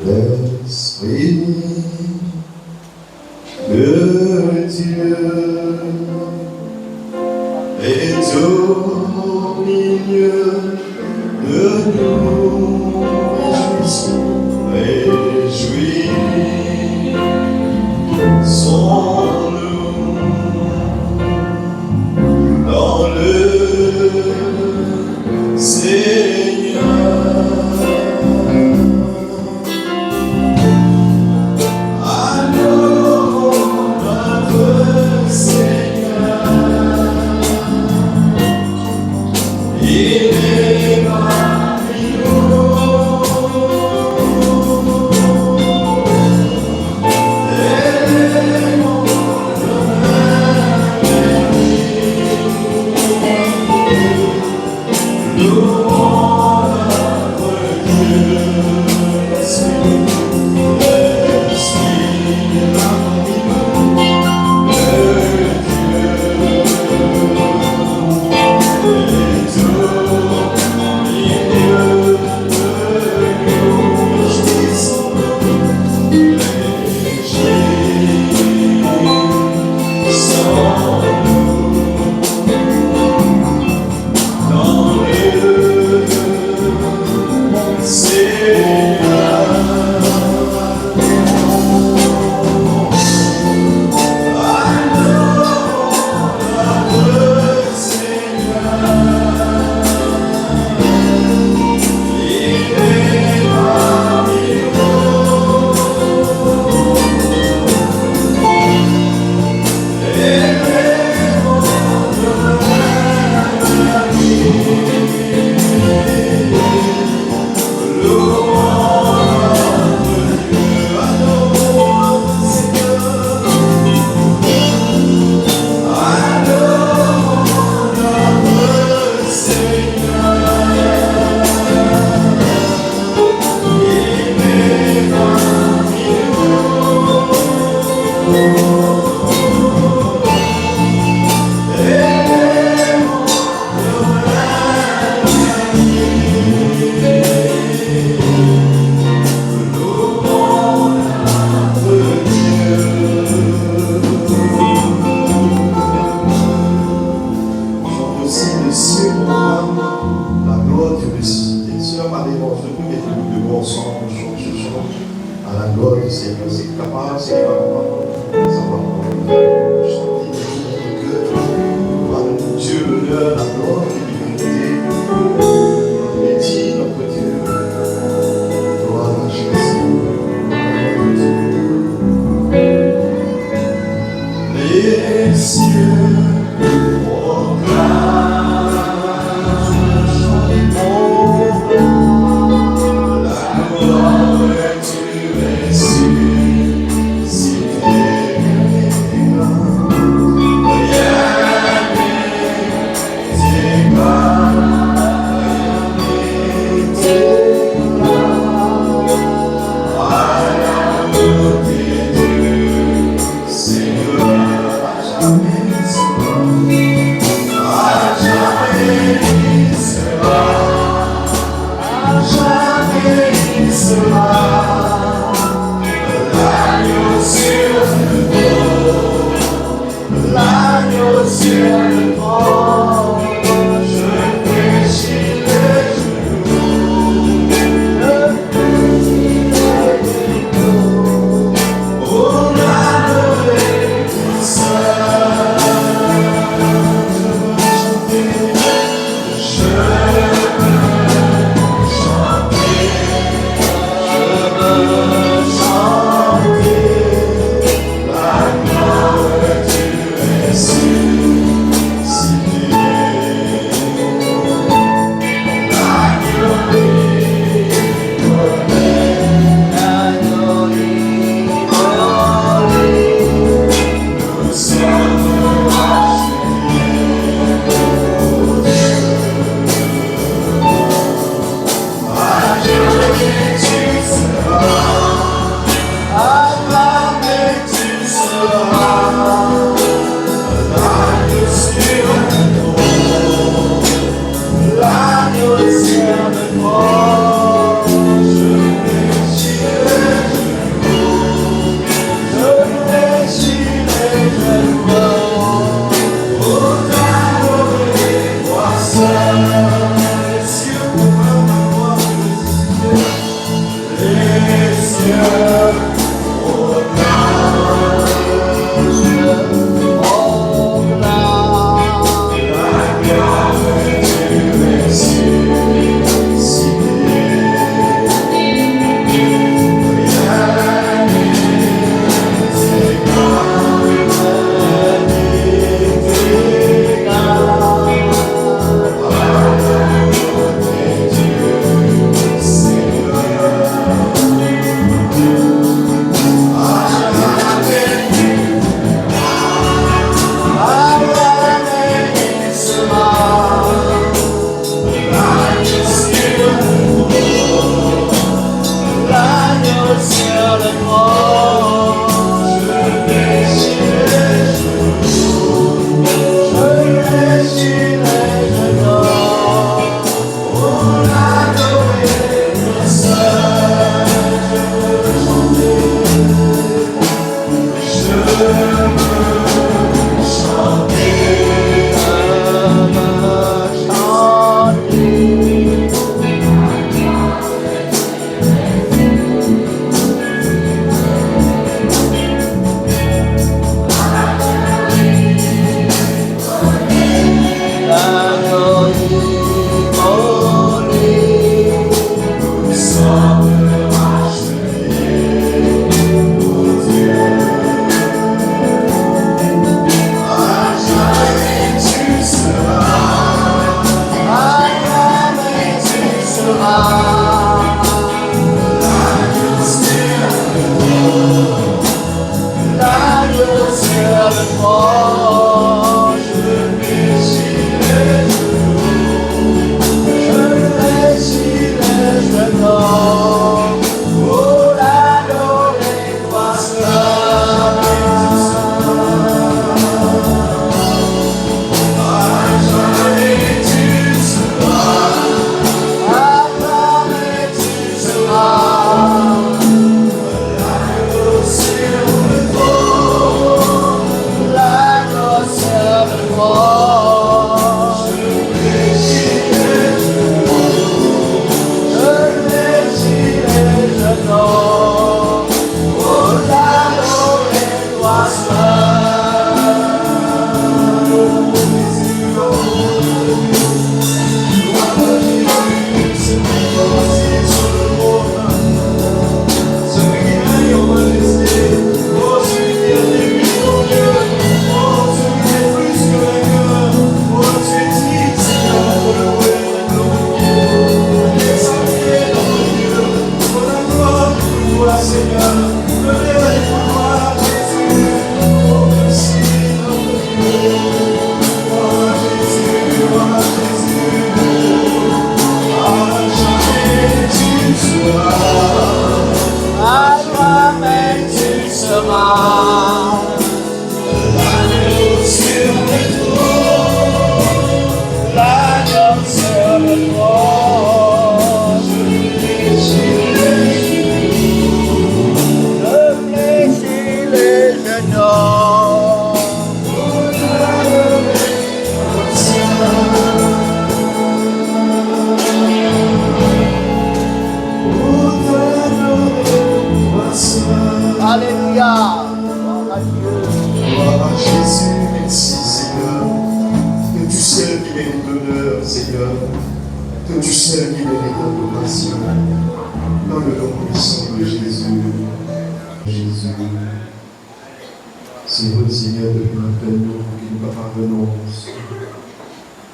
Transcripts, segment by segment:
L'Esprit de Dieu est au milieu de nous. Réjouissons, nous dans le Seigneur. Alors notre Seigneur, il est parmi nous.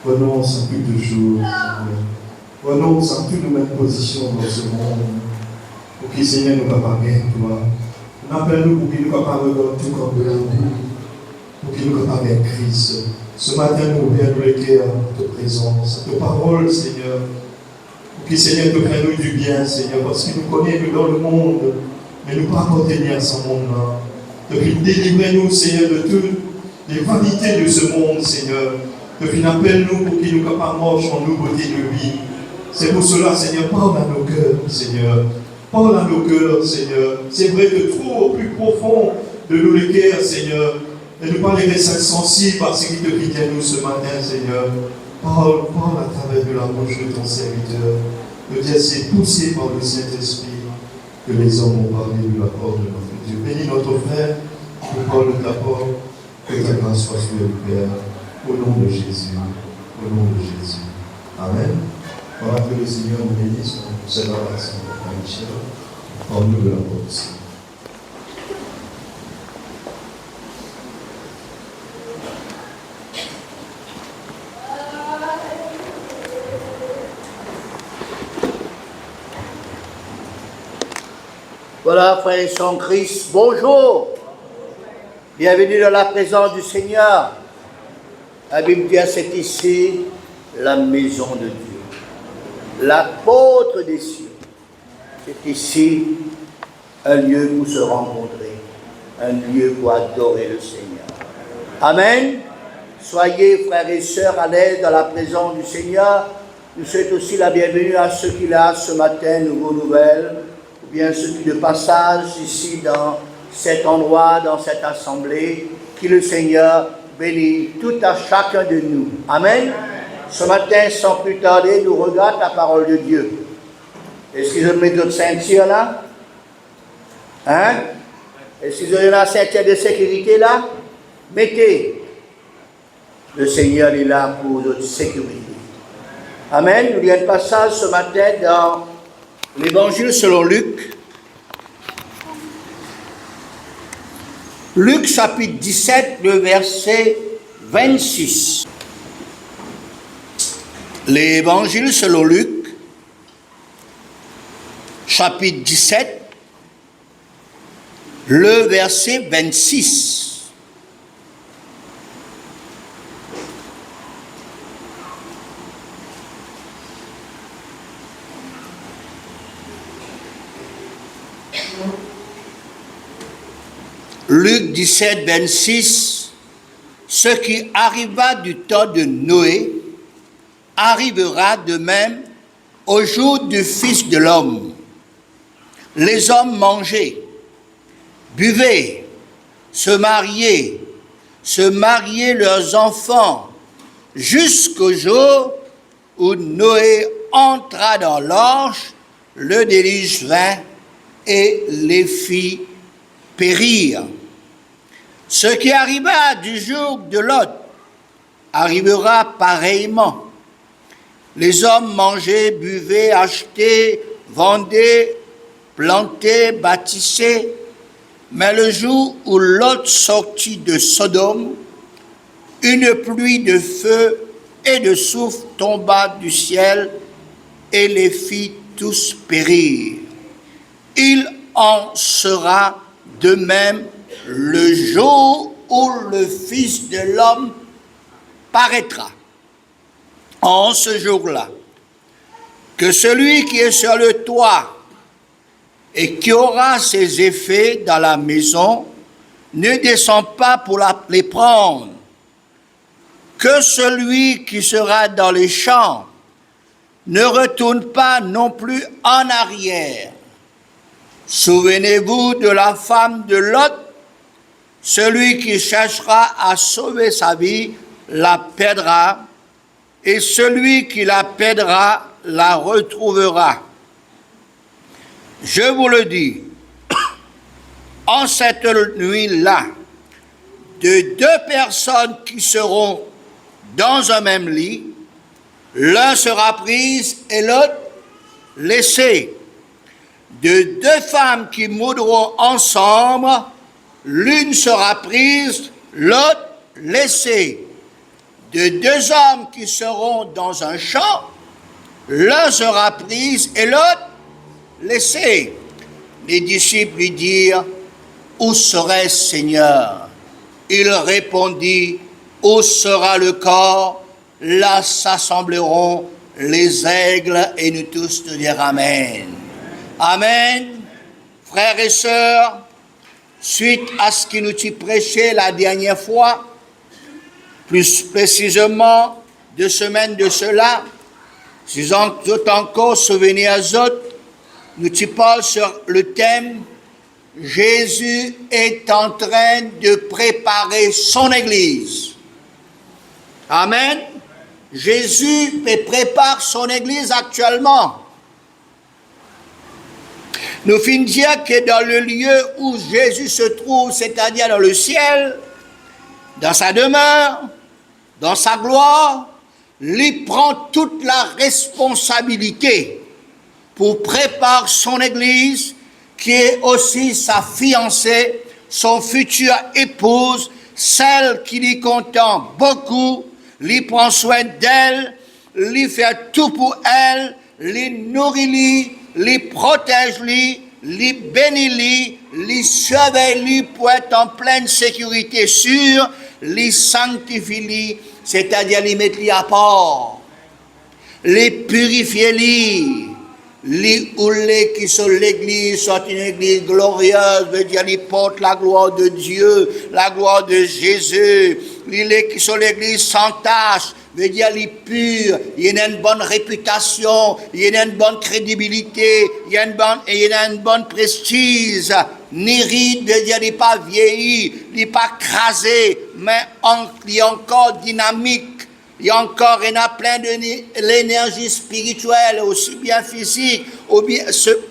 Renonce à toutes choses, renonce à toute nouvelle position dans ce monde. Pour que Seigneur nous pas bien toi. On appelle nous pour qu'il nous pas regarder tout comme de l'amour. Pour qu'il nous pas bien Christ. Ce matin, nous ouvrons le cœur à ta présence, à ta parole, Seigneur. Pour que Seigneur te prenne nous du bien, Seigneur, parce qu'il nous connaît nous dans le monde, mais nous pas contenir à ce monde-là. Depuis délivrez-nous, Seigneur, de toutes les vanités de ce monde, Seigneur. Depuis appelle-nous pour qu'il nous capable marche en nous beauté de vie. C'est pour cela, Seigneur, parle à nos cœurs, Seigneur. Parle à nos cœurs, Seigneur. C'est vrai que trop au plus profond de nos cœurs, Seigneur, et nous parler des sensibles par ce qui te vit à nous ce matin, Seigneur. Parle à travers de la bouche de ton serviteur. Le Dieu, c'est poussé par le Saint-Esprit. que les hommes ont parlé de la porte de notre Dieu. Bénis notre frère, pour parole de ta porte, que ta grâce soit sur le Père, au nom de Jésus, au nom de Jésus. Amen. Voilà que le Seigneur nous bénisse, pour cette adoration de Michel, en nous de la porte aussi. Voilà, frères et sœurs en Christ, bonjour. Bienvenue dans la présence du Seigneur. La Bible dit, c'est ici la maison de Dieu. L'apôtre des cieux. C'est ici un lieu pour se rencontrer, un lieu pour adorer le Seigneur. Amen. Soyez, frères et sœurs, à l'aise dans la présence du Seigneur. Nous souhaitons aussi la bienvenue à ceux qui là ce matin, nouveau nouvelles, ou bien ceux qui de passage ici dans cet endroit, dans cette assemblée, qui le Seigneur bénit tout à chacun de nous. Amen. Ce matin, sans plus tarder, nous regardons la parole de Dieu. Est-ce qu'ils ont mis d'autres ceintures là? Hein? Est-ce qu'ils ont la ceinture de sécurité là? Mettez. Le Seigneur est là pour notre sécurité. Amen. Nous lisons un passage ce matin dans l'Évangile selon Luc. Luc chapitre 17, le verset 26. L'Évangile selon Luc, chapitre 17, le verset 26. Luc 17, 26, ce qui arriva du temps de Noé arrivera de même au jour du Fils de l'homme. Les hommes mangeaient, buvaient, se mariaient leurs enfants, jusqu'au jour où Noé entra dans l'arche, le déluge vint et les fit périr. Ce qui arriva du jour de Lot arrivera pareillement. Les hommes mangeaient, buvaient, achetaient, vendaient, plantaient, bâtissaient. Mais le jour où Lot sortit de Sodome, une pluie de feu et de soufre tomba du ciel et les fit tous périr. Il en sera de même le jour où le Fils de l'homme paraîtra. En ce jour-là, que celui qui est sur le toit et qui aura ses effets dans la maison ne descend pas pour les prendre, que celui qui sera dans les champs ne retourne pas non plus en arrière. Souvenez-vous de la femme de Lot. Celui qui cherchera à sauver sa vie la perdra, et celui qui la perdra la retrouvera. Je vous le dis, en cette nuit-là, de deux personnes qui seront dans un même lit, l'un sera pris et l'autre laissé. De deux femmes qui mourront ensemble, l'une sera prise, l'autre laissée. De deux hommes qui seront dans un champ, l'un sera pris et l'autre laissé. Les disciples lui dirent, où serait-ce, Seigneur? Il répondit, où sera le corps? Là s'assembleront les aigles, et nous tous nous dirons Amen. Amen. Frères et sœurs, suite à ce que nous t'y prêché la dernière fois, plus précisément 2 semaines de cela, si vous êtes encore souvenirs aux autres, nous t'y parlons sur le thème « Jésus est en train de préparer son Église ». Amen. Jésus prépare son Église actuellement. Nous finissons dire que dans le lieu où Jésus se trouve, c'est-à-dire dans le ciel, dans sa demeure, dans sa gloire, il prend toute la responsabilité pour préparer son Église, qui est aussi sa fiancée, son future épouse, celle qui lui contente beaucoup, lui prend soin d'elle, lui fait tout pour elle, lui nourrit, lui protège, lui bénit, lui surveille pour être en pleine sécurité sûre, lui sanctifie, c'est-à-dire lui mettre à part, lui purifier, les oulés qui sont l'église, sont une église glorieuse, veut dire, ils portent la gloire de Dieu, la gloire de Jésus. Les qui sont l'église sans tache, veut dire, les purs, il y a une bonne réputation, il y a une bonne crédibilité, il y a une bonne prestige. Ni ride, veut dire, il n'est pas vieilli, il n'est pas crasé, mais il est encore dynamique. Il y a encore, il y en a plein de l'énergie spirituelle, aussi bien physique,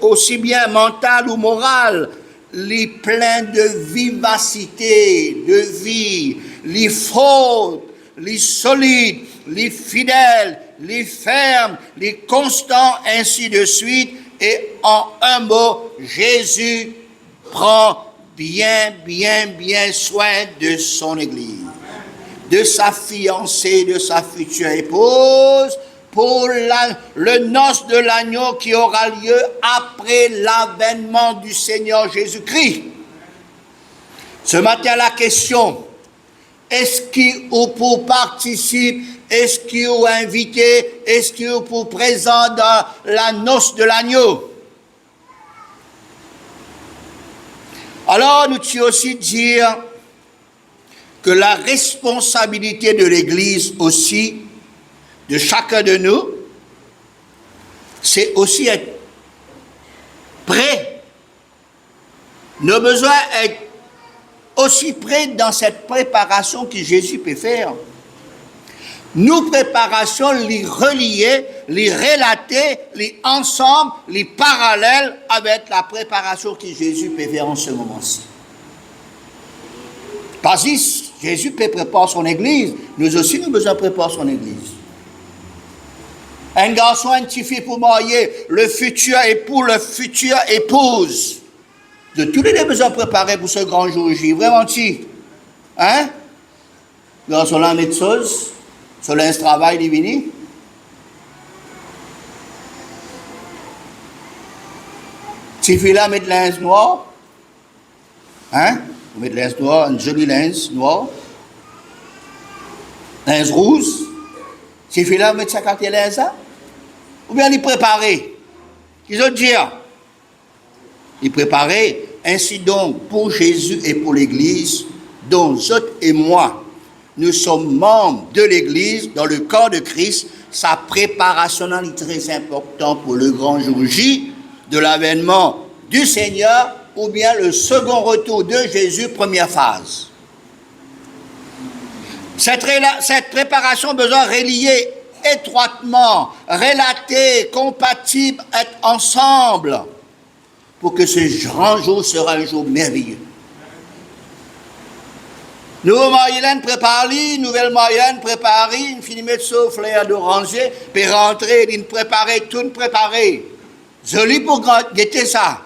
aussi bien mentale ou morale. Les plein de vivacité, de vie, les forts, les solides, les fidèles, les fermes, les constants, ainsi de suite. Et en un mot, Jésus prend bien soin de son Église, de sa fiancée, de sa future épouse, pour le noce de l'agneau qui aura lieu après l'avènement du Seigneur Jésus-Christ. Ce matin, la question, est-ce qu'il ou pour participer, est-ce qu'il ou invité, est-ce qu'il ou pour présent dans la noce de l'agneau? Alors, nous devons aussi dire que la responsabilité de l'Église aussi, de chacun de nous, c'est aussi être prêt. Nos besoins être aussi prêts dans cette préparation que Jésus peut faire. Nous, préparation, les relier, les relater, les ensemble, les parallèles avec la préparation que Jésus peut faire en ce moment-ci. Parce que Jésus peut préparer son Église, nous aussi nous besoin de préparer son Église. Un garçon, une petite fille pour marier, le futur époux, la future épouse. De tous les besoins préparés pour ce grand jour J. Vraiment, hein? Le garçon là, médecin, sur un travail divin. Petite fille là, met de linge noir. Hein? Vous mettez linge noir, une jolie linge noir. Linge rouge. Petite fille là, met 50 linge là. Ou bien les préparer. Qu'ils ont dire. Les préparer. Ainsi donc, pour Jésus et pour l'Église, dont autres et moi, nous sommes membres de l'Église, dans le corps de Christ, sa préparation est très importante pour le grand jour J, de l'avènement du Seigneur, ou bien le second retour de Jésus, première phase. Cette préparation a besoin de relier étroitement, relater, compatible, être ensemble, pour que ce grand jour sera un jour merveilleux. Nouveau moyen préparer, nouvelle moyen préparer, une fini mettre sauf l'air d'oranger, puis rentrer, une préparer, tout préparer. Joli pour guetter ça.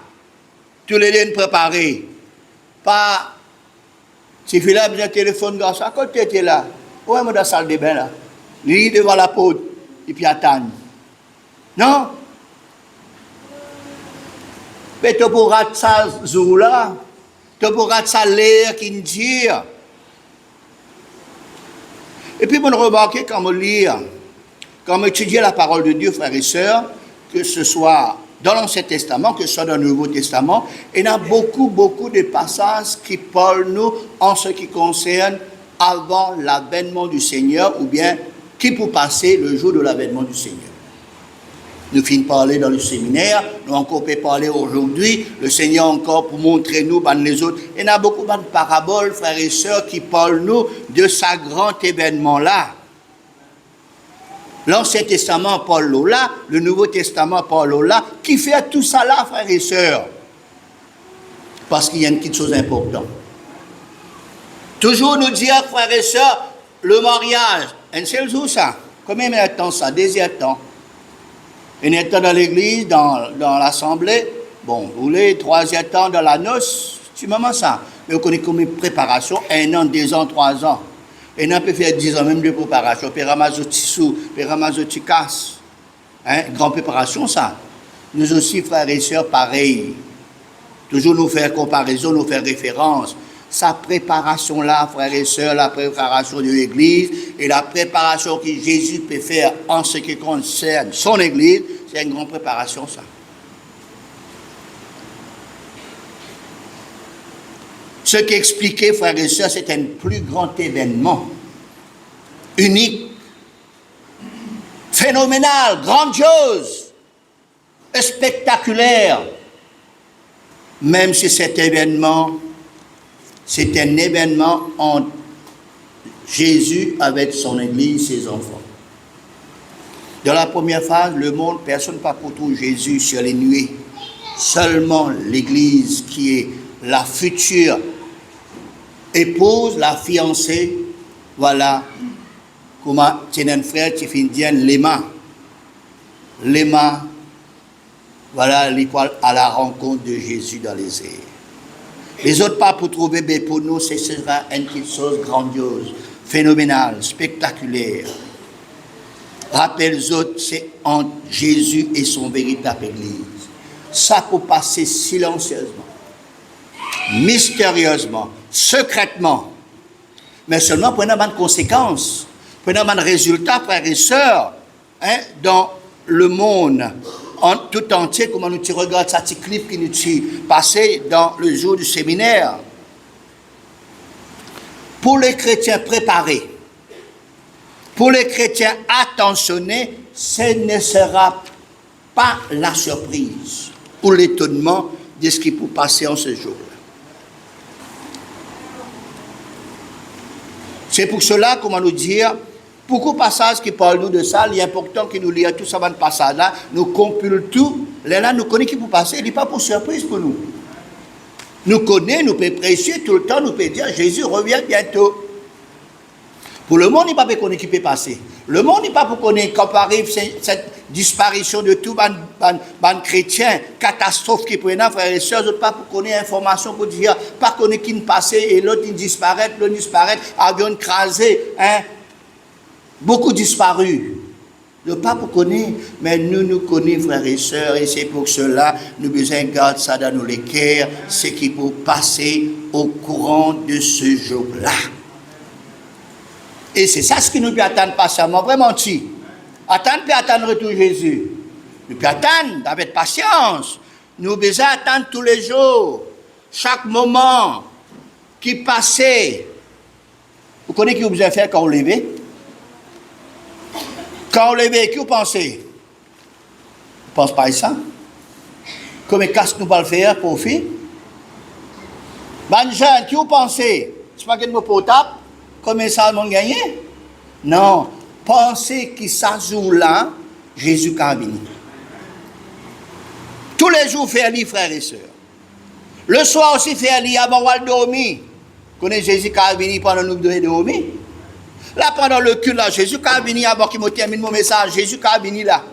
Tous les deux préparer. Pas, si tu as besoin de téléphone, garçon, à côté tu es là. Où est-ce dans la salle de bain là? Lui devant la porte, et puis attendre. Non? Mais tu pourras ça jour là, tu pourras ça l'air qui nous dit. Et puis, on remarque quand on lit, quand on étudie la parole de Dieu, frères et sœurs, que ce soit dans l'Ancien Testament, que ce soit dans le Nouveau Testament, il y a beaucoup de passages qui parlent nous en ce qui concerne avant l'avènement du Seigneur, ou bien qui peut passer le jour de l'avènement du Seigneur. Nous finissons de parler dans le séminaire, nous encore peut parler aujourd'hui, le Seigneur encore pour montrer nous, les autres. Il y a beaucoup de paraboles, frères et sœurs, qui parlent nous de ce grand événement-là. L'Ancien Testament parle là, le Nouveau Testament parle là, qui fait tout ça là, frères et sœurs. Parce qu'il y a une petite chose importante. Toujours nous dire, frères et sœurs, le mariage, un seul jour ça. Combien de temps ça? Deuxième temps. Un temps dans l'église, dans l'assemblée. Bon, vous voulez, troisième temps dans la noce, c'est vraiment ça. Mais vous connaissez combien de préparation? 1 an, 2 ans, 3 ans. Un an peut faire 10 ans même de préparation. Puis ramasser sous, puis ramasser casse. Grande préparation ça. Nous aussi, frères et sœurs, pareil. Toujours nous faire comparaison, nous faire référence. Sa préparation-là, frères et sœurs, la préparation de l'Église et la préparation que Jésus peut faire en ce qui concerne son Église, c'est une grande préparation, ça. Ce qui expliquait, frères et sœurs, c'est un plus grand événement, unique, phénoménal, grandiose, spectaculaire. Même si cet événement, c'est un événement entre Jésus avec son Église, ses enfants. Dans la première phase, le monde, personne n'a pas trouvé Jésus sur les nuées. Seulement l'Église qui est la future épouse, la fiancée, voilà, comment c'est un frère qui finit Léma. Léma, voilà l'étoile à la rencontre de Jésus dans les airs. Les autres pas pour trouver, mais pour nous, ce sera une petite chose grandiose, phénoménale, spectaculaire. Rappel les autres, c'est entre Jésus et son véritable Église. Ça pour passer silencieusement, mystérieusement, secrètement, mais seulement pour une conséquence, pour un résultat, frères et sœurs, dans le monde tout entier, comment nous regardons ce petit clip qui nous passé dans le jour du séminaire. Pour les chrétiens préparés, pour les chrétiens attentionnés, ce ne sera pas la surprise ou l'étonnement de ce qui peut passer en ce jour-là. C'est pour cela, comment nous dire, beaucoup de passages qui parlent nous de ça, il est important que nous lions tout ça dans le passage-là, nous compilons tout, là, nous connaissons qui peut passer, il n'est pas pour surprise pour nous. Nous connaissons, nous pouvons prêcher tout le temps, nous pouvons dire, Jésus revient bientôt. Pour le monde, il n'est pas pour connaître qui peut passer. Le monde n'est pas pour connaître quand arrive cette disparition de tout ban chrétien, catastrophe qui prennent, frères et sœurs, pas pour connaître information, pour dire, pas connaître qui ne passait et l'autre il disparaît, avion crasé, beaucoup disparus. Le pape connaît, mais nous connaissons, frères et sœurs, et c'est pour cela nous besoin garder ça dans nos cœurs, ce qui peut passer au courant de ce jour-là. Et c'est ça ce qui nous peut attendre patiemment, vraiment, attendre peut attendre le retour de Jésus. Nous peut attendre avec patience. Nous besoin attendre tous les jours, chaque moment qui passait. Vous connaissez ce que vous besoin faire quand vous levez? Quand on lève, qui vous pensez? Vous ne pensez pas à ça? Comme qu'est-ce que nous allons faire pour faire? Bonne jeune, qui vous pensez? C'est pas que nous potable? Comme ça, nous gagné? Non. Pensez que ça jour-là, Jésus va venir. Tous les jours, faire les frères et sœurs. Le soir aussi, faire les avant de dormir. Vous connaissez Jésus qui va venir pendant nous de dormir? Là, pendant le culte, là, Jésus qui a venu avant qu'il me termine mon message, Jésus qui a venu là.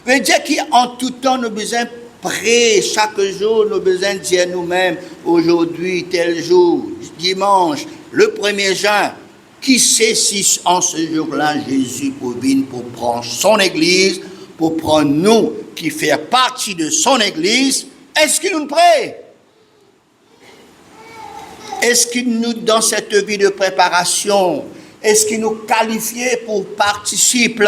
Veut dire qu'en tout temps, nous avons besoin de prier. Chaque jour, nous avons besoin de dire nous-mêmes, aujourd'hui, tel jour, dimanche, le 1er juin, qui sait si en ce jour-là, Jésus pour venir pour prendre son Église, pour prendre nous qui faisons partie de son Église, est-ce qu'il nous prie? Est-ce qu'il nous, dans cette vie de préparation, est-ce qu'il nous qualifie pour participer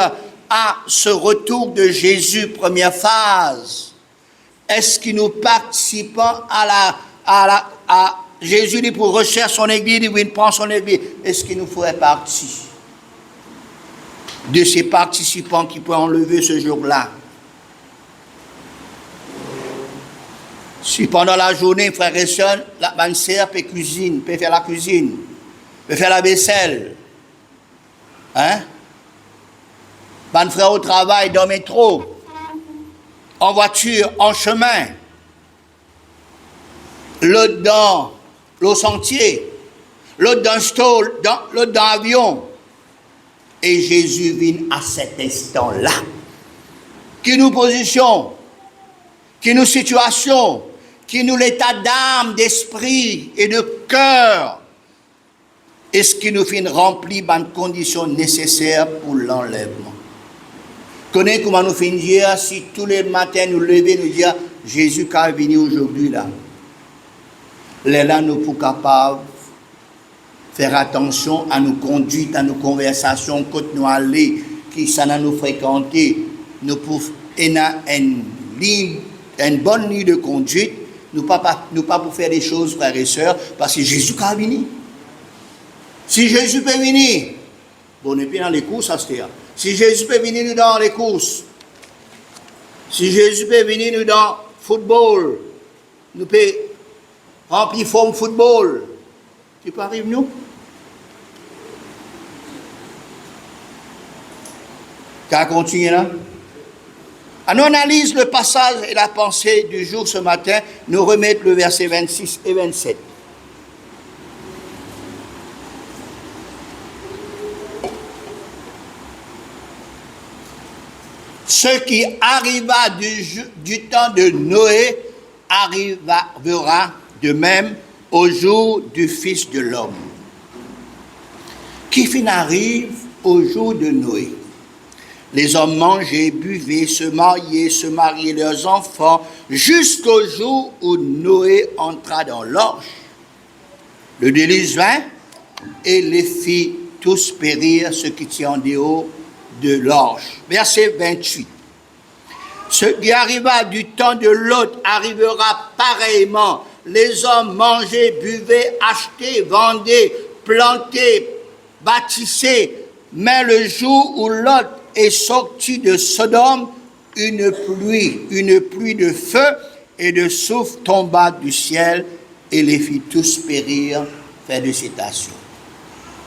à ce retour de Jésus, première phase? Est-ce qu'il nous participons à Jésus dit pour rechercher son Église, il prend son Église? Est-ce qu'il nous ferait partie de ces participants qui peuvent enlever ce jour-là? Si pendant la journée, frères et sœurs, la sœur peut cuisiner, peut faire la cuisine, peut faire la vaisselle, Ban frère au travail, dans le métro, en voiture, en chemin. l'autre dans le sentier, l'autre dans le stall, l'autre dans l'avion. Et Jésus vient à cet instant-là. Qui nous position, qui nous situation, qui nous l'état d'âme, d'esprit et de cœur. Et ce qui nous fait remplir les conditions nécessaires pour l'enlèvement. Connaissez comment nous finissons dire si tous les matins nous lever, nous dire Jésus qui est venu aujourd'hui là. Là, nous sommes capables de faire attention à nos conduites, à nos conversations, quand nous allons, qui ça nous fréquenter. Nous pouvons une bonne ligne de conduite, nous pas pour faire des choses, frères et sœurs, parce que Jésus est venu. Si Jésus peut venir, bon, on n'est plus dans les courses, ça c'est. Si Jésus peut venir nous dans les courses, si Jésus peut venir nous dans le football, nous peut remplir forme football, tu peux arriver nous? Qu'à continuer là? À nous analyse le passage et la pensée du jour ce matin, nous remettre le verset 26 et 27. Ce qui arriva du temps de Noé arrivera de même au jour du Fils de l'homme. Qui fin arrive au jour de Noé? Les hommes mangeaient, buvaient, se mariaient leurs enfants, jusqu'au jour où Noé entra dans l'arche. Le déluge vint et les fit tous périr, ceux qui étaient en dehors de l'arche. Verset 28. Ce qui arriva du temps de Lot arrivera pareillement. Les hommes mangeaient, buvaient, achetaient, vendaient, plantaient, bâtissaient. Mais le jour où Lot est sorti de Sodome, une pluie de feu et de soufre tomba du ciel et les fit tous périr. Fin de citation.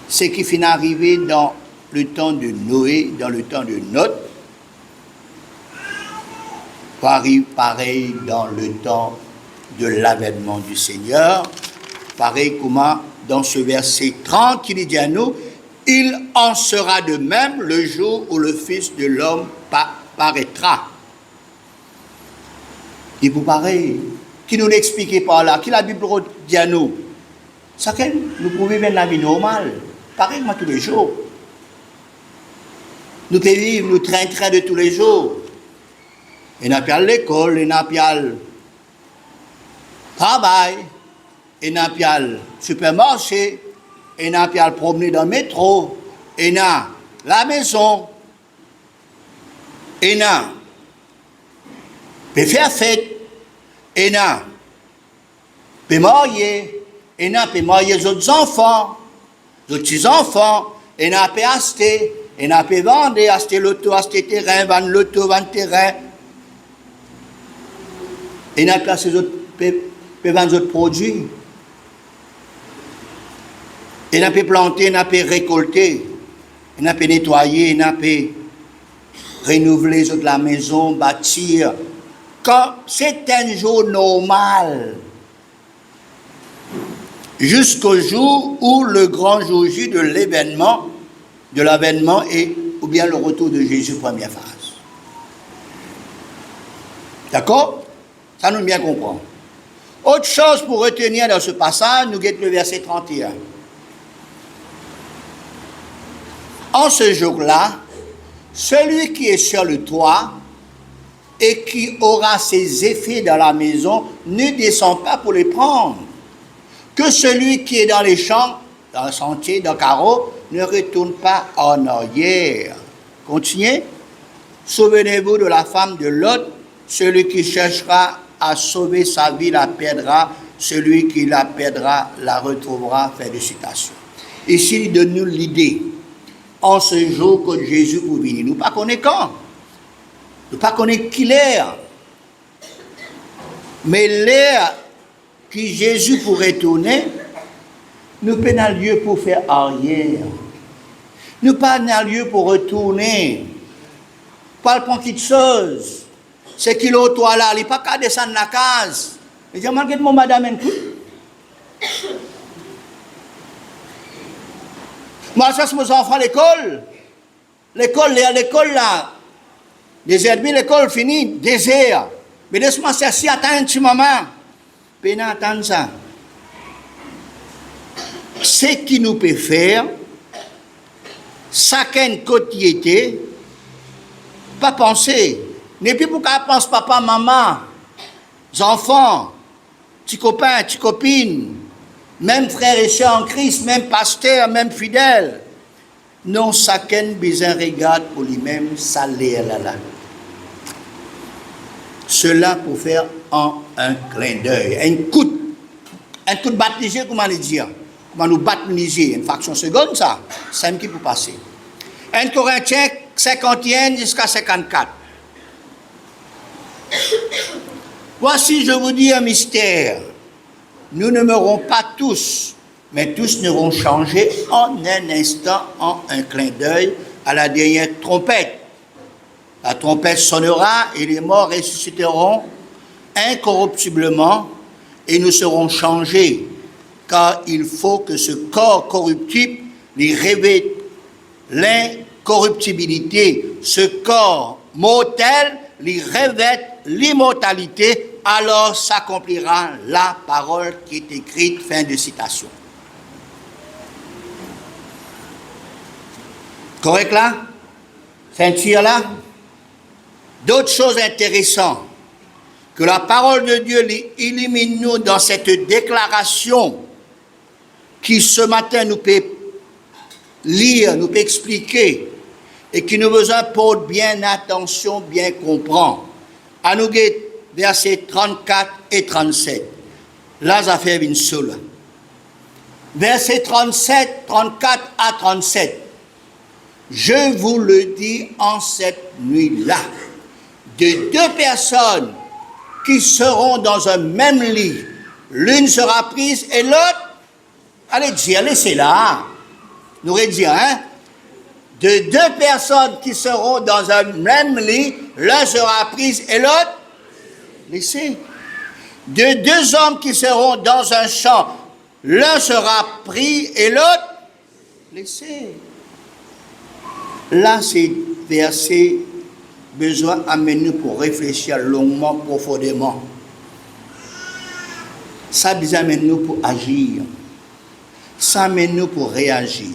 Ce qui finit arrivé dans le temps de Noé, dans le temps de Lot, pareil dans le temps de l'avènement du Seigneur, pareil comment dans ce verset 30 il dit à nous, il en sera de même le jour où le Fils de l'homme paraîtra. Et vous pareil, qui nous l'expliquait par là, qui la Bible dit à nous, ça que nous pouvons vivre la vie normale, pareillement tous les jours. Nous pouvons vivre nos train-train de tous les jours. Et nous avons l'école, et nous avons le travail, et nous avons le supermarché, et nous avons promener dans le métro, et nous avons la maison, et nous avons faire fête, et nous avons marier, et nous avons marier les autres enfants, les petits-enfants, et nous avons acheter, et nous avons vendre, acheter l'auto, acheter terrain, vendre l'auto, vendre terrain. Et nous avons ces autres, vendre d'autres produits. Et nous avons planter, nous avons récolter, nous avons nettoyer, nous avons renouveler les autres la maison, bâtir. Quand c'est un jour normal, jusqu'au jour où le grand jour J de l'avènement est, ou bien le retour de Jésus, première phase. D'accord? Ça nous bien comprendre. Autre chose pour retenir dans ce passage, nous guette le verset 31. En ce jour-là, celui qui est sur le toit et qui aura ses effets dans la maison ne descend pas pour les prendre. Que celui qui est dans les champs, dans le sentier, dans le carreau, ne retourne pas en arrière. Continuez. Souvenez-vous de la femme de Lot. Celui qui cherchera à sauver sa vie la perdra. Celui qui la perdra la retrouvera. Fin de citation. Ici, il donne nous l'idée. En ce jour que Jésus pour venir. Nous ne connaissons pas quand. Nous ne connaissons pas qui l'ère. Mais l'ère qui Jésus pourrait tourner, nous pas dans lieu pour faire arrière. Nous pas dans lieu pour retourner. Pas le point quelque chose. C'est qu'il est au toit là, il n'est pas qu'à descendre la case. Il dit, malgré mon madame, un coup. Moi, ça, c'est mes enfants à l'école. L'école là, des ennemis, l'école finie, désert. Mais laisse-moi s'asseoir, attends un petit moment. Puis attendre ça. Ce qui nous peut faire, chacun côté, pas penser. Et puis pourquoi pense papa, maman, les enfants, petits copains, petites copines, même frères et sœurs en Christ, même pasteurs, même fidèles. Non, chacun besoin regarde pour lui-même salaire là. Cela pour faire un clin d'œil, un coup de baptisé, comment le dire? Comment nous baptiser? Une fraction seconde, ça. C'est un qui peut passer. 1 Corinthiens 51 jusqu'à 54. Voici, je vous dis un mystère. Nous ne mourrons pas tous, mais tous seront changés en un instant, en un clin d'œil, à la dernière trompette. La trompette sonnera et les morts ressusciteront incorruptiblement et nous serons changés, car il faut que ce corps corruptible lui revête l'incorruptibilité, ce corps mortel lui revête l'immortalité, alors s'accomplira la parole qui est écrite. Fin de citation. Correct là? Ceinture là? D'autres choses intéressantes que la parole de Dieu illumine nous dans cette déclaration qui ce matin nous peut lire, nous peut expliquer et qui nous besoin porte bien attention, bien comprendre. À nous versets 34 et 37. Là, ça fait une seule. Versets 37, 34 à 37. Je vous le dis en cette nuit-là, de deux personnes qui seront dans un même lit, l'une sera prise et l'autre, allez dire, laissez-la, nous aurait dit, hein, de deux personnes qui seront dans un même lit, l'un sera prise et l'autre, laissez. De deux hommes qui seront dans un champ, l'un sera pris et l'autre, laissez. Là, c'est verset besoin amener pour réfléchir longuement, profondément. Ça besoin amener nous pour agir. Ça amène nous pour réagir.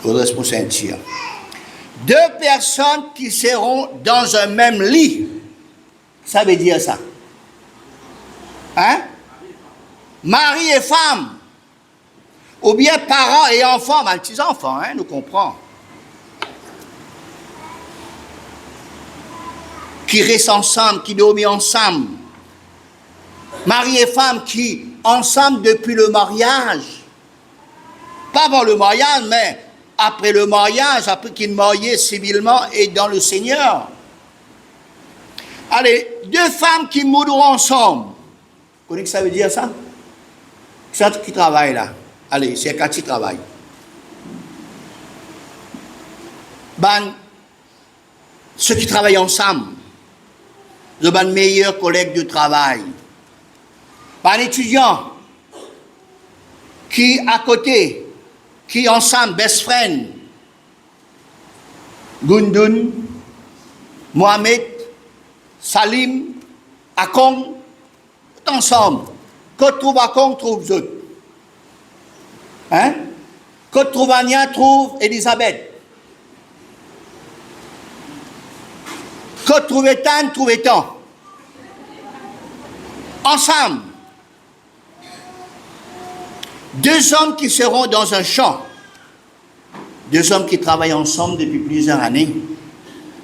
Faudrait se sentir. Deux personnes qui seront dans un même lit. Ça veut dire ça. Hein? Mari et femme. Ou bien parents et enfants, mal petits enfants, hein, nous comprenons. Qui restent ensemble, qui dorment ensemble. Mari et femme qui, ensemble depuis le mariage. Pas avant le mariage, mais après le mariage, après qu'ils mariaient civilement et dans le Seigneur. Allez, deux femmes qui mourront ensemble. Vous connaissez ce que ça veut dire ça? C'est qui travaille là. Allez, c'est quand tu travailles. Ben, ceux qui travaillent ensemble, de ban meilleurs collègues de travail. Ben, étudiant qui à côté, qui ensemble, best friend, Gundun, Mohamed, Salim, Akong, tout ensemble. Quand trouve Akong, trouve d'autres. Hein? Quand trouve Ania, trouve Elisabeth. Quand trouve Ethan, trouve Ethan. Ensemble. Deux hommes qui seront dans un champ. Deux hommes qui travaillent ensemble depuis plusieurs années.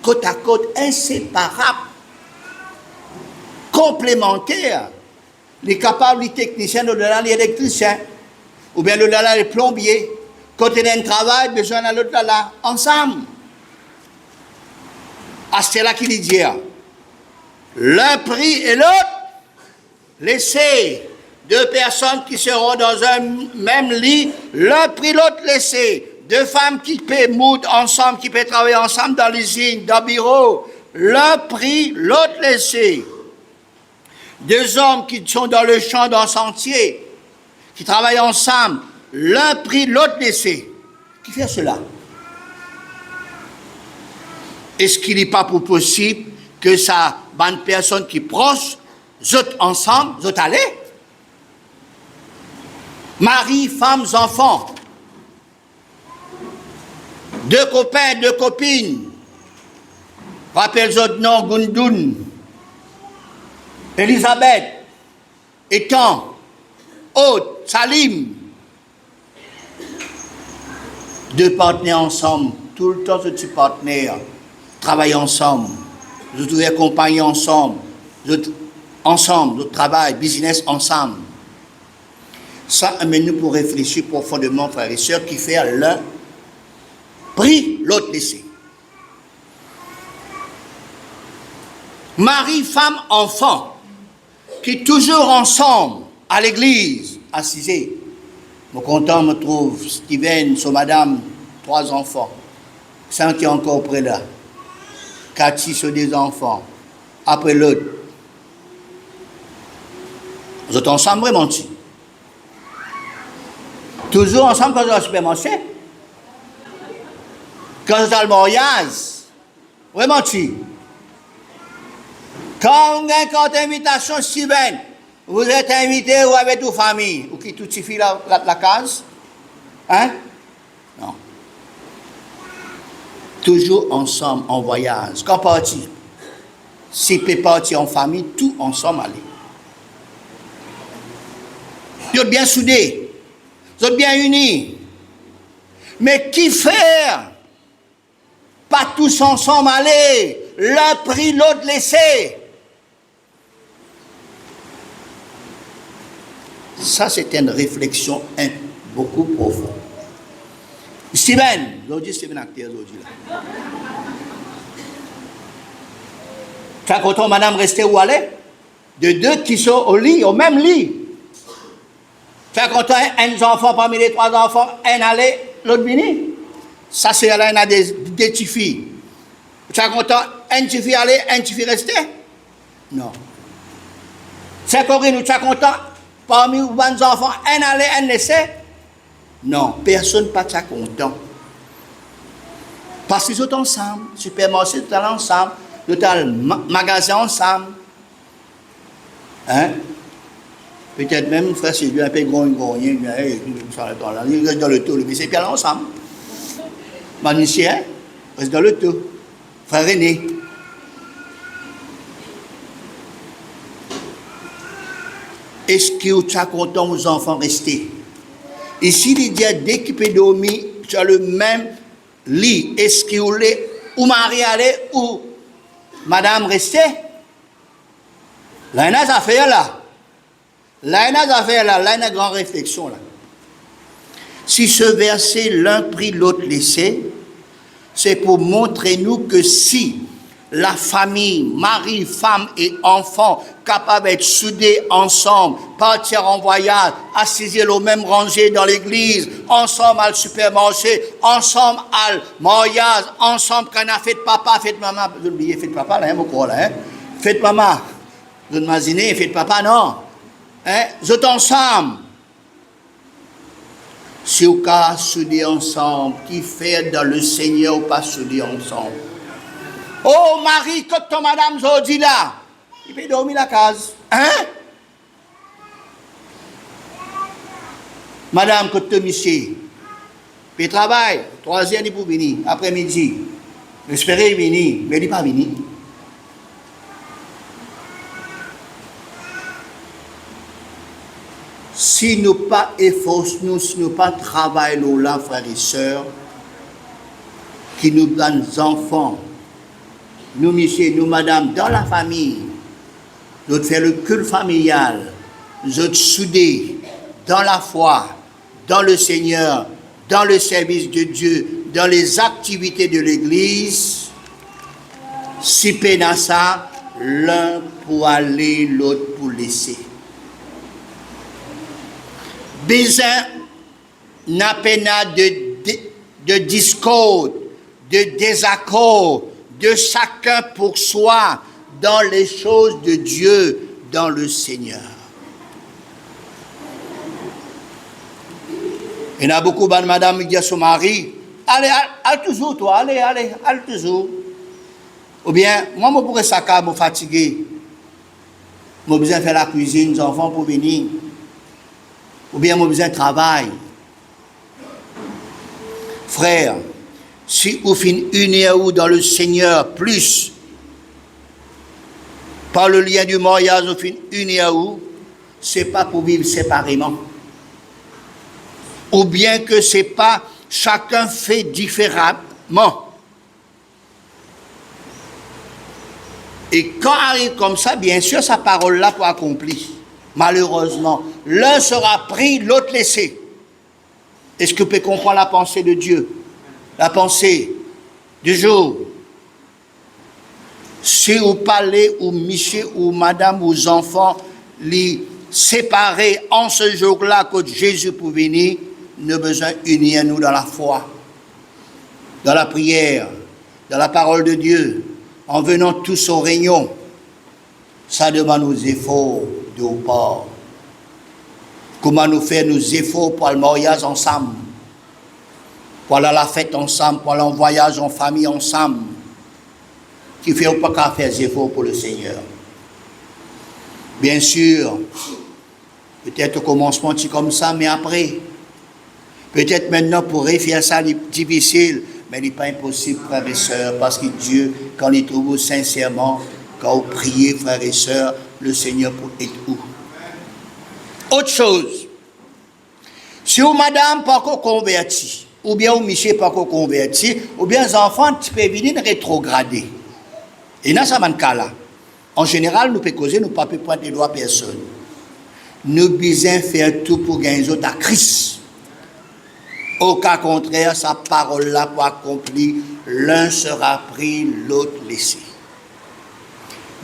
Côte à côte, inséparables. Complémentaires. Les capables, les techniciens, au-delà, les électriciens. Ou bien au-delà, les plombiers. Quand il y a un travail, besoin de l'autre là, ensemble. Ah, c'est là qu'il dit. L'un pris et l'autre laissé. Deux personnes qui seront dans un même lit, l'un pris, l'autre laissé. Deux femmes qui peuvent moudre ensemble, qui peuvent travailler ensemble dans l'usine, dans le bureau. L'un pris, l'autre laissé. deux hommes qui sont dans le champ d'un sentier, qui travaillent ensemble, l'un pris, l'autre laissé. Qui fait cela? Est-ce qu'il n'est pas pour possible que ça, bonne personne qui proche, autres ensemble, autres aller? Mari, femmes, enfants. Deux copains, deux copines. Rappelle autres noms, Gundoun, Elisabeth, Ethan, Aude, Salim. Deux partenaires ensemble, tout le temps, ce partenaires travaillent ensemble, vous devez accompagner ensemble, vous travaillez, business ensemble. Ça amène-nous pour réfléchir profondément, frères et sœurs, qui fait l'un pris, l'autre laissé. Mari, femme, enfant, qui toujours ensemble à l'église, assisés. Mon content me trouve Steven, son madame, 3 enfants. 5 qui est encore près là. 4 sur des enfants. Après l'autre. Vous êtes ensemble vraiment dessus. Toujours ensemble quand vous êtes au supermarché. Quand vous êtes à le mariage. Vraiment dessus. Quand vous avez une carte d'invitation, Steven, vous êtes invité ou avec votre famille, ou qui tout suffit la case? Hein? Non. Toujours ensemble en voyage. Quand partir? Si peut partir en famille, tout ensemble aller. Vous êtes bien soudés. Vous êtes bien unis. Mais qui faire? Pas tous ensemble aller. L'un pris, l'autre laissé. Ça, c'est une réflexion beaucoup profonde. Steven, aujourd'hui, Steven acteur aujourd'hui là. Tu as content, madame, rester où aller? De deux qui sont au lit, au même lit. Tu as content, un enfant parmi les 3 enfants, un aller, l'autre vini. Ça, c'est là, il y a des petites filles. Tu as content, un petit fille aller, un petit fille rester? Non. C'est Corinne, tu as content? Parmi les bons enfants, un aller, un laissé? Non, personne pas très content. Parce qu'ils sont ensemble, supermarché, tout ensemble, tout magasin ensemble. Hein? Peut-être même, frère, c'est lui un peu grand, il reste dans le tout, mais c'est bien ensemble. Manicien, reste dans le tout. Frère René. Est-ce que tu as content aux enfants rester? Et s'il dit dès qu'il peut dormir, tu as le même lit, est-ce qu'il voulait ou Marie aller ou madame rester? Là, il y a des affaires là. Là, il y a des affaires là. Là, il y a une grande réflexion là. Si ce verset, l'un pris, l'autre laissé, c'est pour montrer nous que si la famille, mari, femme et enfants, capables d'être soudés ensemble, partir en voyage, assis au même rangée dans l'église, ensemble à le supermarché, ensemble à le mariage, ensemble quand on a fait papa, fait maman, vous oubliez, fait papa, là, beaucoup là, hein? Fait maman, vous imaginez, fait papa, non? Hein? Vous êtes ensemble. Si vous cas soudés ensemble, qui fait dans le Seigneur ou pas soudés ensemble? Oh, Marie, quand ton madame aujourd'hui là, il peut dormir la case. Hein? Madame, quand tu monsieur, il travaille, 3e, il peut venir, après-midi. J'espérais venir, mais il n'est pas venu. Si nous pas efforçons, si nous pas travaillons là, frères et sœurs, qui nous donnent enfants, nous, messieurs, nous, madame, dans la famille, nous faisons le culte familial, nous sommes soudés dans la foi, dans le Seigneur, dans le service de Dieu, dans les activités de l'Église. Si pénassa, l'un pour aller, l'autre pour laisser. Besoin n'a pas de discorde, de désaccord, de chacun pour soi dans les choses de Dieu, dans le Seigneur. Il y en a beaucoup de madame qui disent à son mari, allez toujours toi, allez toujours. Ou bien, moi je pourrais saccade, me fatiguer. J'ai besoin de faire la cuisine, les enfants pour venir. Ou bien j'ai besoin de travail. Frère, si vous finissez unir dans le Seigneur plus, par le lien du mariage, vous finissez unir, ce n'est pas pour vivre séparément. Ou bien que ce n'est pas chacun fait différemment. Et quand arrive comme ça, bien sûr, sa parole-là peut accomplir. Malheureusement, l'un sera pris, l'autre laissé. Est-ce que vous pouvez comprendre la pensée de Dieu? La pensée du jour. Si vous parlez, ou monsieur, ou madame, ou enfants, les séparer en ce jour-là que Jésus pour venir, nous avons besoin d'unir nous dans la foi, dans la prière, dans la parole de Dieu, en venant tous au réunion. Ça demande nos efforts de haut part. Comment nous faire nos efforts pour le mariage ensemble, pour aller à la fête ensemble, pour aller en voyage en famille ensemble, qui fait pas qu'à faire des efforts pour le Seigneur. Bien sûr, peut-être au commencement c'est comme ça, mais après, peut-être maintenant pour faire ça difficile, mais il n'est pas impossible, frères et sœurs, parce que Dieu, quand il trouve sincèrement, quand vous priez, frères et sœurs, le Seigneur peut être où? Autre chose, si vous, madame, pas encore converti, ou bien vous, monsieur, pas encore converti, ou bien les enfants, tu peux venir rétrograder. Et dans ce cas-là, en général, nous pouvons causer, nous ne pouvons pas prendre les doigts à personne. Nous devons faire tout pour gagner les autres à Christ. Au cas contraire, sa parole-là pour accomplir, l'un sera pris, l'autre laissé.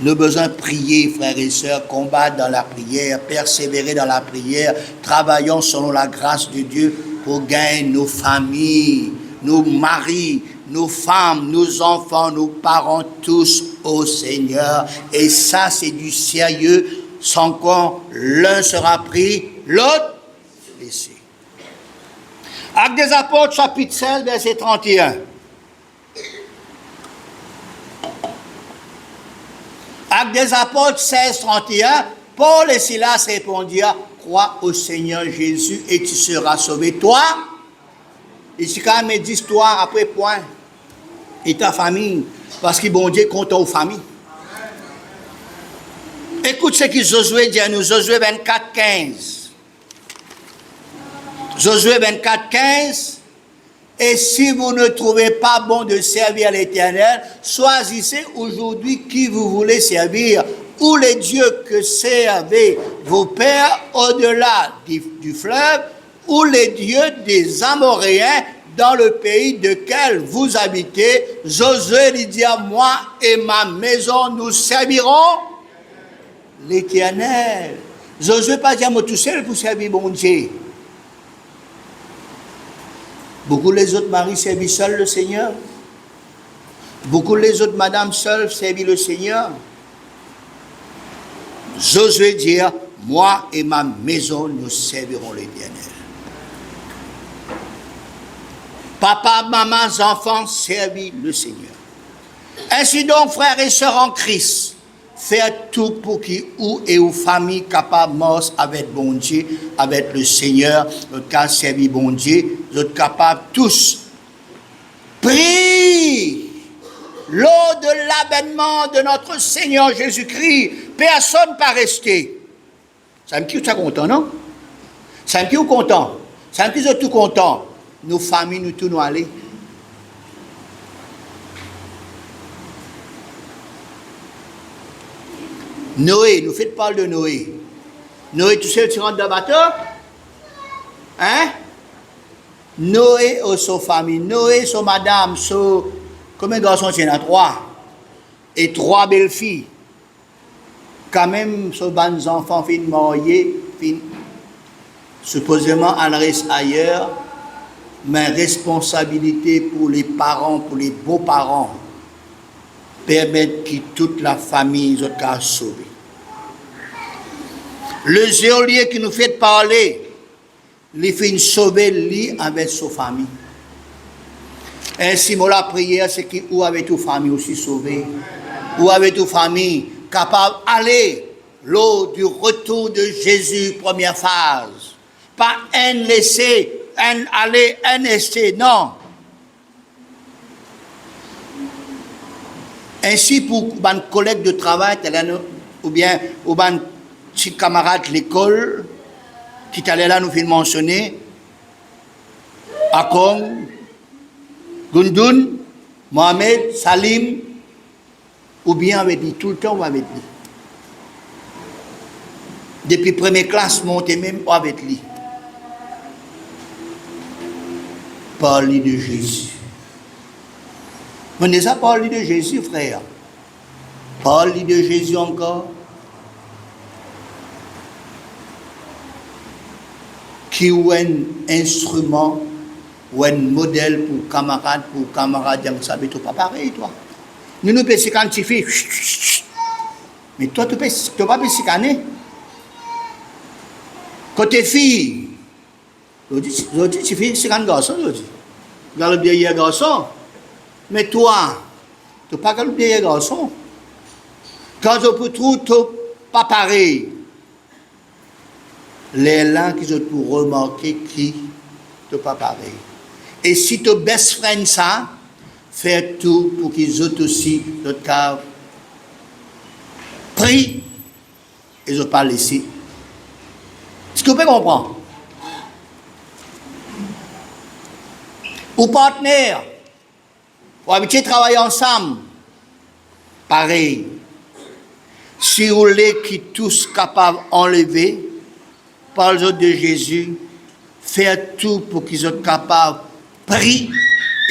Nous avons besoin de prier, frères et sœurs, combattre dans la prière, persévérer dans la prière, travaillons selon la grâce de Dieu pour gagner nos familles, nos maris, nos femmes, nos enfants, nos parents, tous au Seigneur. Et ça, c'est du sérieux, sans quoi l'un sera pris, l'autre laissé. Actes des Apôtres, chapitre 16, verset 31. Actes des Apôtres 16, 31, Paul et Silas répondirent, crois au Seigneur Jésus et tu seras sauvé. Toi, ici quand même dit toi après point, et ta famille, parce que bon Dieu compte aux familles. Écoute ce que Josué dit à nous, Josué 24, 15. Josué 24, 15. Et si vous ne trouvez pas bon de servir l'Éternel, choisissez aujourd'hui qui vous voulez servir, ou les dieux que servaient vos pères au-delà du fleuve, ou les dieux des Amoréens dans le pays duquel vous habitez. Josué lui dit à moi et ma maison, nous servirons l'Éternel. Josué pas dire moi tout seul pour servir mon Dieu. Beaucoup les autres maris servent seuls le Seigneur. Beaucoup les autres madames seules servent le Seigneur. Josué dit, moi et ma maison, nous servirons l'Éternel. Papa, maman, enfants, servent le Seigneur. Ainsi donc, frères et sœurs en Christ, faites tout pour que vous et vos familles capables de marcher avec bon Dieu, avec le Seigneur, votre cas servir bon Dieu, vous êtes capables tous. Prie l'eau de l'avènement de notre Seigneur Jésus-Christ. Personne ne peut rester. Ça me dit que tu es content, non? Ça me dit que tu es content. Ça me dit que tu es tout content. Nos familles, nous tous nous aller. Noé, nous faites parler de Noé. Noé, tu sais, tu rentres dans le bateau? Hein? Noé, sa famille. Noé, sa madame, combien de garçons il y en a? 3. Et 3 belles filles. Quand même, ces bons enfants finissent mariés, supposément, elles restent ailleurs. Mais responsabilité pour les parents, pour les beaux-parents, permettre que toute la famille soit sauvée. Le geôlier qui nous fait parler, il fait sauver lui avec sa famille. Ainsi, la prière, c'est que où avec toute famille aussi sauvée, où avec toute famille capable d'aller lors du retour de Jésus, première phase. Pas un laisser, un aller, un rester, non. Ainsi, pour un collègue de travail, ou bien pour un petit camarade de l'école, qui allait là nous fait mentionner, Akong, Gundun, Mohamed, Salim, ou bien avec lui, tout le temps avec lui. Depuis première classe, monter même avec lui. Parler de Jésus. On ne ça parler de Jésus, frère. Parler de Jésus encore. Qui est un instrument ou un modèle pour camarades, ça savez tout pas pareil, toi. Nous nous pouvons quantifier. Mais toi, tu ne peux pas scanner. Côté fille, aujourd'hui, tu fais 50 garçons, aujourd'hui. Regarde le vieil garçon. Mais toi, tu n'as pas le vieil garçon. Quand tu peux trouver, tu pas pareil. Les là qui ont pour remarquer qui tu pas pareil. Et si tu best friend ça, fais tout pour qu'ils aient aussi notre cas pris et ils n'ont pas laissé. Est-ce que vous pouvez comprendre? Ou partenaire, ou habitué de travailler ensemble, pareil. Si vous voulez qu'ils tous capables d'enlever, par le de Jésus, faire tout pour qu'ils soient capables de prier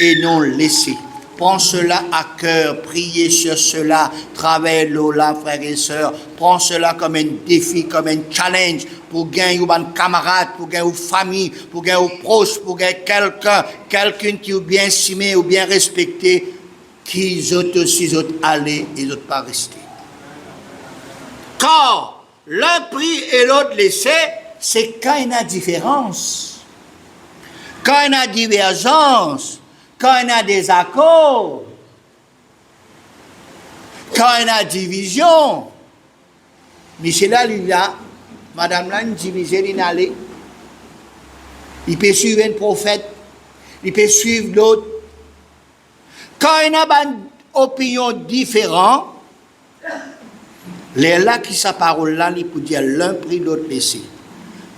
et non laisser. Prends cela à cœur, priez sur cela, travaillez là, frères et sœurs. Prends cela comme un défi, comme un challenge pour gagner un camarade, pour gagner une famille, pour gagner un proche, pour gagner quelqu'un qui est bien estimé ou bien respecté, qui sont aussi aller et d'autres pas rester. Car l'un prie et l'autre laissé, c'est quand il y a différence, quand il y a divergence, quand il y a des accords, quand il y a division. Michel là, madame là, dit Michel, il peut suivre un prophète, il peut suivre l'autre. Quand il y a une opinion différente, les là qui sa parole là, il peut dire l'un prie, l'autre laissé.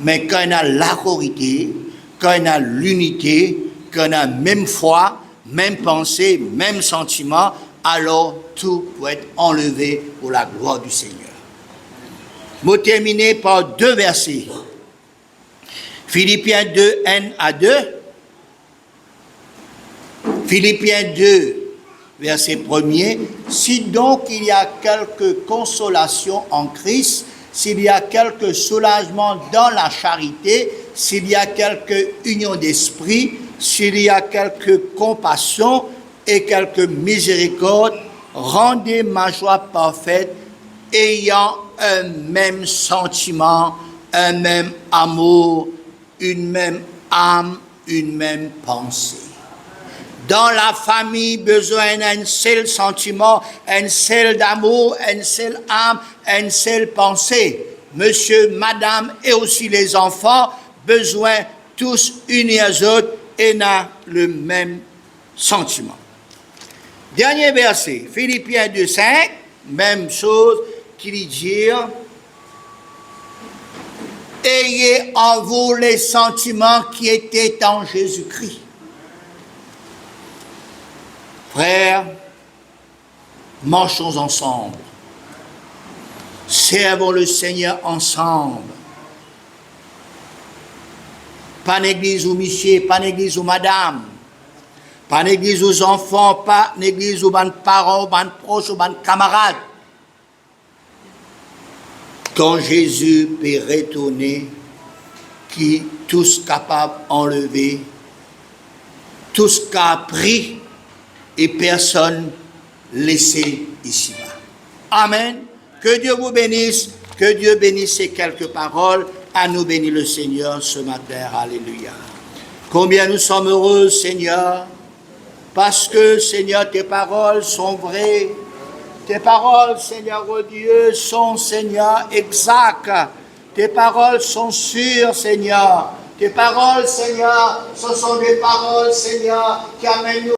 Mais quand il y a l'accorité, quand il y a l'unité, quand il y a même foi, même pensée, même sentiment, alors tout peut être enlevé pour la gloire du Seigneur. Je vais terminer par 2 versets. Philippiens 2, 1 à 2. Philippiens 2, verset 1er. Si donc il y a quelque consolation en Christ, s'il y a quelque soulagement dans la charité, s'il y a quelque union d'esprit, s'il y a quelque compassion et quelque miséricorde, rendez ma joie parfaite, ayant un même sentiment, un même amour, une même âme, une même pensée. Dans la famille, besoin d'un seul sentiment, un seul d'amour, une seule âme, une seule pensée. Monsieur, madame et aussi les enfants, besoin tous unis aux autres et n'a le même sentiment. Dernier verset, Philippiens 2, 5, même chose qu'il dit, ayez en vous les sentiments qui étaient en Jésus-Christ. Frères, marchons ensemble. Servons le Seigneur ensemble. Pas l'église ou monsieur, pas l'église ou madame. Pas l'église aux enfants, pas l'église aux parents, aux proches, aux camarades. Quand Jésus peut retourner, qui tous capables d'enlever, tous qui a pris, et personne laissé ici-bas. Amen. Que Dieu vous bénisse. Que Dieu bénisse ces quelques paroles. À nous bénir le Seigneur ce matin. Alléluia. Combien nous sommes heureux, Seigneur, parce que, Seigneur, tes paroles sont vraies. Tes paroles, Seigneur, oh Dieu, sont, Seigneur, exactes. Tes paroles sont sûres, Seigneur. Tes paroles, Seigneur, ce sont des paroles, Seigneur, qui amènent nous